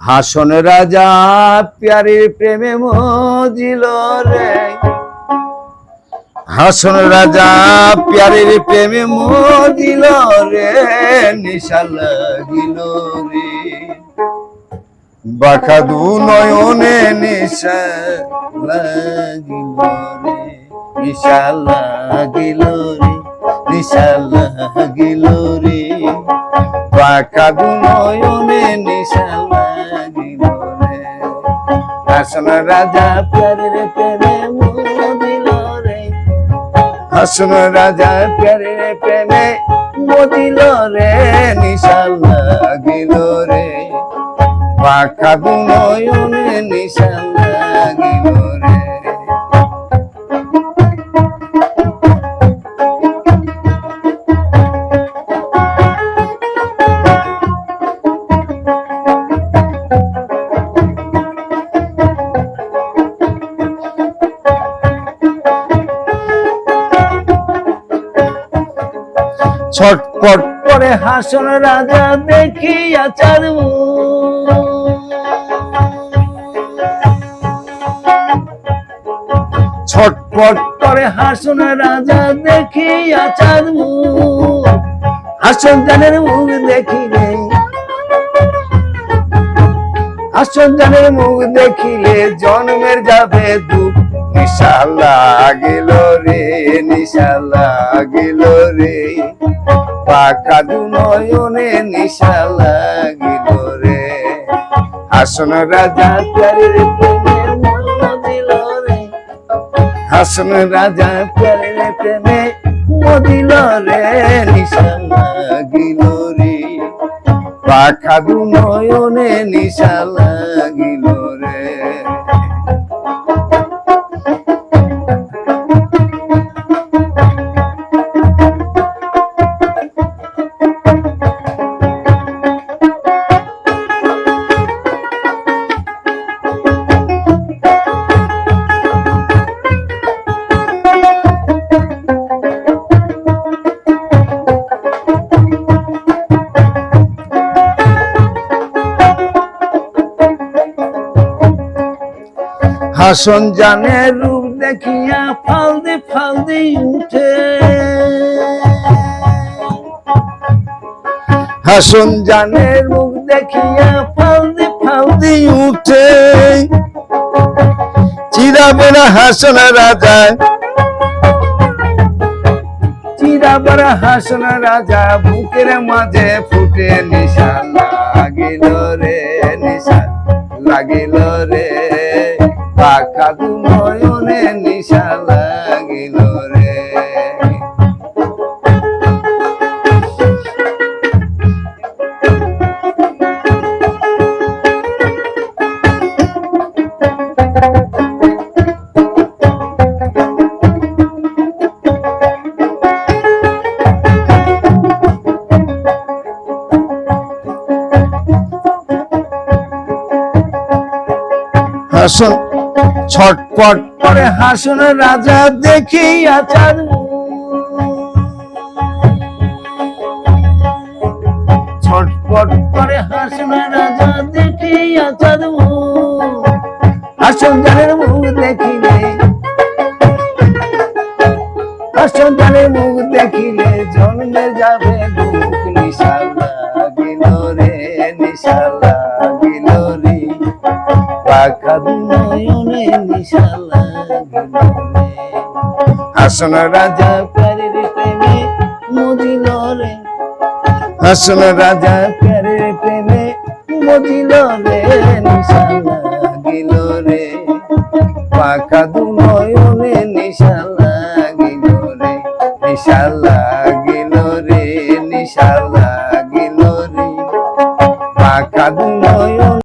হাসন রাজা প্যারির প্রেমে মজিল রে, হাসন রাজা প্যারির প্রেমে মজিল রে, নিশা লাগিল রে, বাঁকা দু নয়নে নিশা লাগিল রে, নিশা লাগিল রে, নিশা লাগিল রে, বাঁকা দু নয়নে নিশা লাগিল রে, হাসন রাজা প্যারির প্রেমে মজিল রে, হাসন রাজা প্যারির প্রেমে মজিল রে, নিশা লাগিল রে, বাঁকা দু নয়নে নিশা লাগিল রে। ছটপট করে হাসন রাজা দেখিয়া চার ছটপট করে হাসন রাজা দেখিয়া চার হাসন জানের মুখ দেখিলে, হাসন জানের মুখ দেখিলে জন্মের যাবে দুঃখ, নিশা লাগিল রে, নিশা লাগিল রে, বাঁকা দু নয়নে নিশা লাগিল রে, হাসন রাজা প্যারির প্রেমে মজিল রে, হাসন রাজা প্যারির প্রেমে মজিল রে, নিশা লাগিল রে, বাঁকা দু নয়নে নিশা লাগিল রে। হাসন জানের রূপ দেখিয়া ফালদি ফালদি উঠে, হাসন জানের রূপ দেখিয়া ফালদি ফালদি উঠে, চিরাবে না হাসন রাজা, চিরাবে না হাসন রাজা, বুকের মাঝে ফুটে নিশা লাগিল রে, নিশা লাগিল রে, বাঁকা দু নয়নে নিশা লাগিল রে। হাসন ছটপট করে হাসন রাজা দেখিয়া চার, ছটপট করে হাসন রাজা দেখিয়া চার, হাসন জানের মুখ দেখিলে, হাসন জানের মুখ দেখিলে জন্মে যাবে দুঃখ, নিশা লাগিল রে, নিশা লাগিল রে, বাঁকা দু নয়নে নিশা লাগিল রে, হাসন রাজা প্যারির প্রেমে মজিল রে, হাসন রাজা প্যারির প্রেমে মজিল রে, নিশা লাগিল রে, বাঁকা দু নয়নে নিশা লাগিল রে, নিশা